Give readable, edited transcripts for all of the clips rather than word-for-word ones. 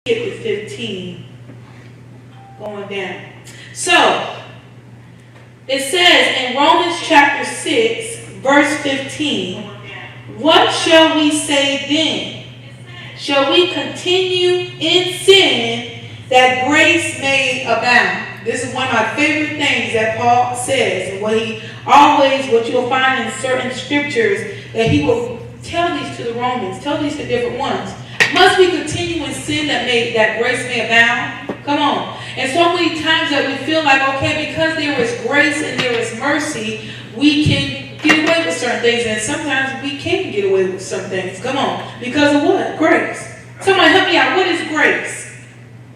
skip to 15, going down. So, it says in Romans chapter 6, verse 15, what shall we say then? Shall we continue in sin that grace may abound? This is one of my favorite things that Paul says, and what you'll find in certain scriptures, that he will tell these to the Romans, tell these to different ones. Must we continue in sin that grace may abound? Come on. And so many times that we feel like, okay, because there is grace and there is mercy, we can get away with certain things. And sometimes we can't get away with some things. Come on. Because of what? Grace. Somebody help me out. What is grace?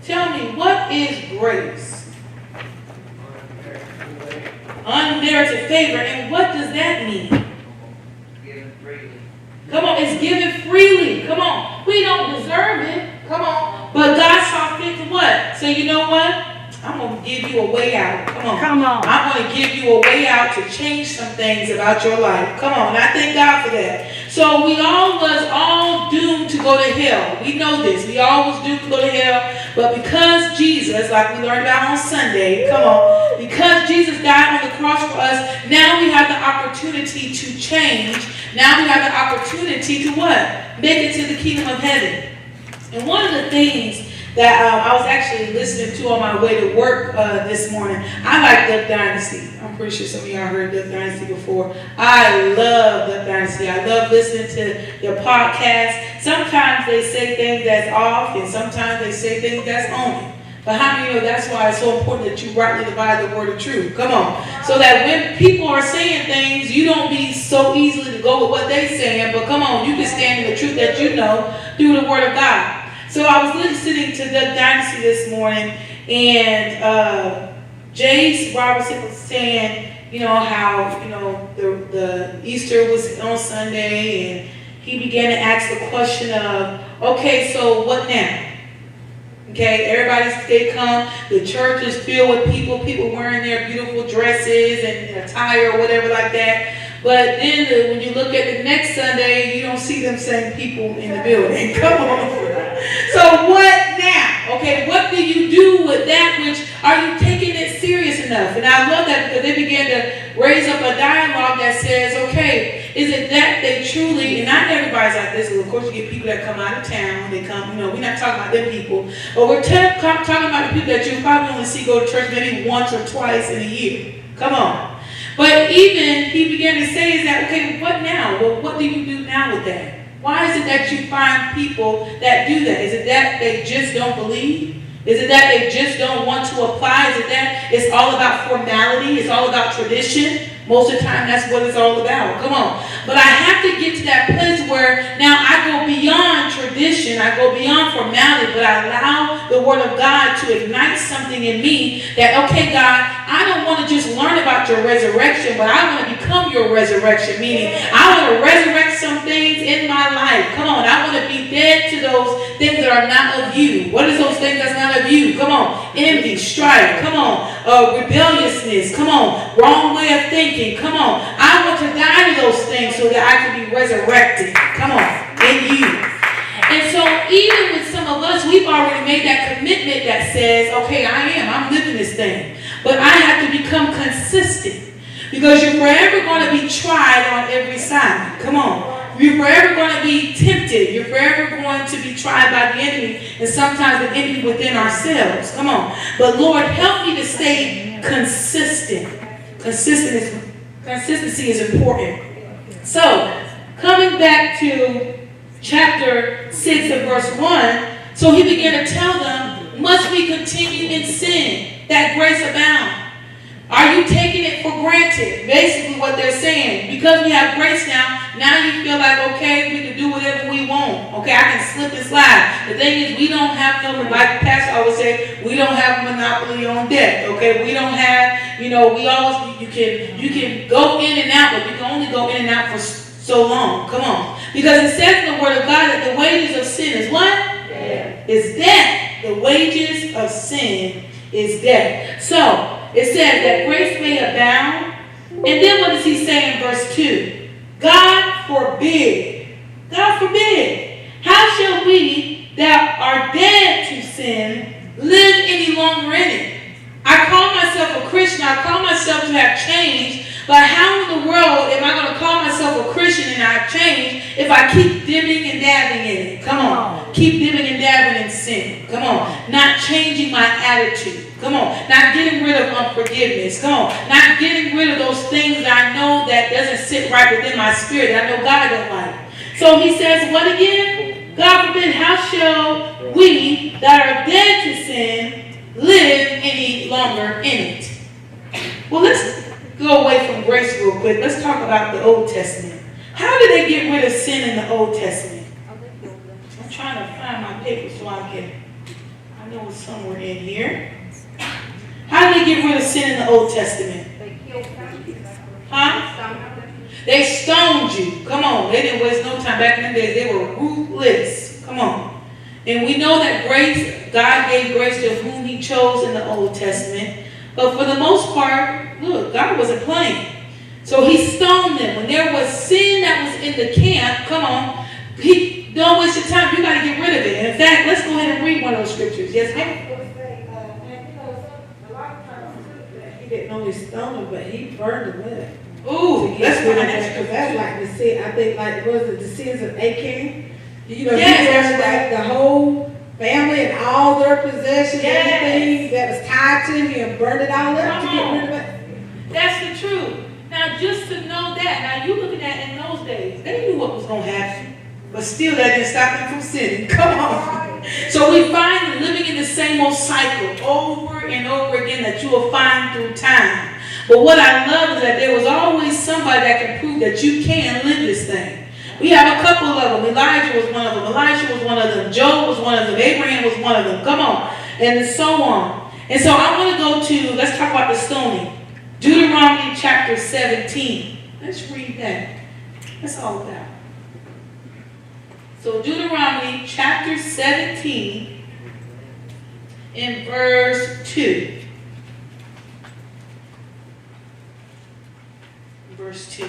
Tell me, what is grace? Unmerited favor. And what does that mean? Come on, it's given freely. Come on. We don't deserve it. Come on. But God saw fit to what? So you know what? I'm going to give you a way out. Come on. Come on. I'm going to give you a way out to change some things about your life. Come on. And I thank God for that. So we was all doomed to go to hell. We know this. We all was doomed to go to hell. But because Jesus, like we learned about on Sunday, come on, because Jesus died on the cross for us, now we have the opportunity to change. Now we have the opportunity to what? Make it to the kingdom of heaven. And one of the things that I was actually listening to on my way to work this morning, I like Duck Dynasty. I'm pretty sure some of y'all heard Duck Dynasty before. I love Duck Dynasty. I love listening to their podcast. Sometimes they say things that's off, and sometimes they say things that's on it. But how many know that's why it's so important that you rightly divide the word of truth? Come on. So that when people are saying things, you don't be so easily to go with what they're saying, but come on, you can stand in the truth that you know through the word of God. So I was listening to Duck Dynasty this morning, and Jace Robertson was saying, how, the Easter was on Sunday, and he began to ask the question of, okay, so what now? Okay, they come, the church is filled with people wearing their beautiful dresses and attire or whatever like that. But then when you look at the next Sunday, you don't see them same people in the building. Come on. So what now? Okay, what do you do with that? Are you taking it serious enough? And I love that because they began to raise up a dialogue that says, okay, is it that they truly, and not everybody's like this, of course you get people that come out of town, they come, we're not talking about them people, but we're talking about the people that you probably only see go to church maybe once or twice in a year. Come on. But even he began to say is that, okay, what now? Well, what do you do now with that? Why is it that you find people that do that? Is it that they just don't believe? Is it that they just don't want to apply? Is it that it's all about formality? It's all about tradition? Most of the time, that's what it's all about. Come on. But I have to get to that place where now I go beyond tradition. I go beyond formality, but I allow the Word of God to ignite something in me that, okay, God, I don't want to just learn about your resurrection, but I want to become your resurrection, meaning I want to resurrect some things in my life. Come on. I want to be dead to those things that are not of you. What is those things that's not of you? Come on. Envy, strife. Come on. Rebelliousness. Come on. Wrong way of thinking. Come on. I want to die to those things so that I can be resurrected. Come on. In you. And so even with some of us, we've already made that commitment that says, okay, I'm living this thing. But I have to become consistent. Because you're forever going to be tried on every side. Come on. You're forever going to be tempted. You're forever going to be tried by the enemy. And sometimes the enemy within ourselves. Come on. But Lord, help me to stay consistent. Consistency is important. So, coming back to chapter 6 and verse 1, so he began to tell them, must we continue in sin that grace abound? Are you taking it for granted? Basically what they're saying. Because we have grace now you feel like, okay, we can do whatever we want. Okay, I can slip and slide. The thing is, we don't have like Pastor always say, we don't have a monopoly on debt. Okay, we don't have, you can go in and out, but you can only go in and out for so long. Come on. Because it says in the Word of God that the wages of sin is what? Death. Is death. The wages of sin is death. So, it says that grace may abound. And then what does he say in verse 2? God forbid. God forbid. How shall we that are dead to sin live any longer in it. I call myself a Christian. I call myself to have changed. But how in the world am I going to call myself a Christian and I've changed if I keep dipping and dabbing in it? Come on. Keep dipping and dabbing in sin. Come on. Not changing my attitude. Come on. Not getting rid of unforgiveness. Come on. Not getting rid of those things that I know that doesn't sit right within my spirit. I know God don't like. So he says, what again? God forbid, how shall we that are dead to sin live any longer in it? Well, let's go away from grace real quick. Let's talk about the Old Testament. How did they get rid of sin in the Old Testament? I'm trying to find my paper so I know it's somewhere in here. How did they get rid of sin in the Old Testament? Huh? They stoned you. Come on. They didn't waste no time. Back in the days, they were ruthless. Come on. And we know that grace, God gave grace to whom he chose in the Old Testament. But for the most part, look, God wasn't playing. So he stoned them. When there was sin that was in the camp, come on, don't waste your time. You got to get rid of it. In fact, let's go ahead and read one of those scriptures. Yes, ma'am? A lot of times he didn't only stone them, but he burned them up. Ooh, let's go ahead and because that's like the sin. I think like was it the sins of Achan? You know, yes, he that's burned right. the whole family and all their possessions, Yes. everything that was tied to him, and burned it all up to get rid of it. That's the truth. Now, just to know that, now you looking at in those days, they knew what was going to happen. But still, that didn't stop them from sinning. Come on. So we find them living in the same old cycle over and over again that you will find through time. But what I love is that there was always somebody that can prove that you can live this thing. We have a couple of them. Elijah was one of them. Elisha was one of them. Job was one of them. Abraham was one of them. Come on. And so on. And so I want to go to, let's talk about the stoning. Deuteronomy chapter 17. Let's read that. That's all about. So Deuteronomy chapter 17 in verse 2. Verse 2.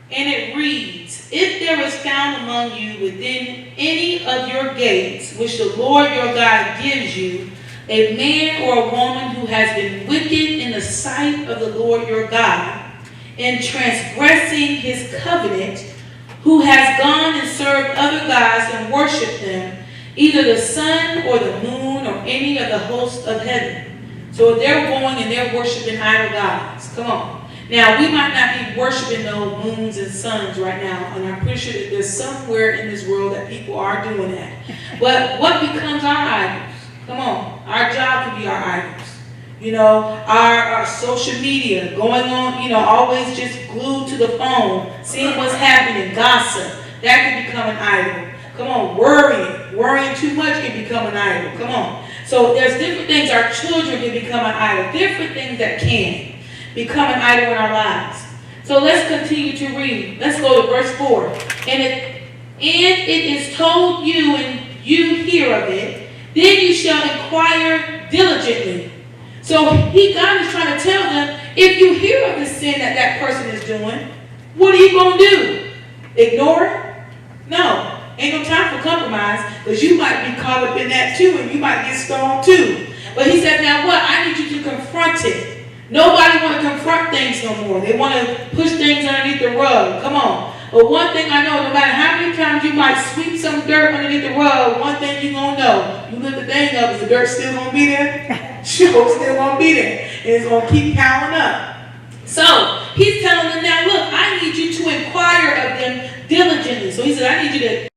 And it reads, if there is found among you within any of your gates, which the Lord your God gives you, a man or a woman who has been wicked in the sight of the Lord your God, in transgressing his covenant, who has gone and served other gods and worshipped them, either the sun or the moon or any of the hosts of heaven. So they're going and they're worshiping idol gods. Come on. Now, we might not be worshiping those moons and suns right now, and I'm pretty sure that there's somewhere in this world that people are doing that. But what becomes our idols? Come on. Our job can be our idols. You know, our social media, going on, you know, always just glued to the phone, seeing what's happening, gossip. That can become an idol. Come on, worrying too much can become an idol. Come on. So there's different things our children can become an idol. Different things that can become an idol in our lives. So let's continue to read. Let's go to verse 4. And it is told you and you hear of it, then you shall inquire diligently. So God is trying to tell them, if you hear of the sin that that person is doing, what are you going to do? Ignore it? No. Ain't no time for compromise, because you might be caught up in that too, and you might get stoned too. But he said, now what? I need you to confront it. Nobody want to confront things no more. They want to push things underneath the rug. Come on. But one thing I know, no matter how many times you might sweep some dirt underneath the rug, one thing you're going to know, you lift the thing up, is the dirt still going to be there? Sure, still going to be there. And it's going to keep piling up. So, he's telling them now, look, I need you to inquire of them diligently. So he said, I need you to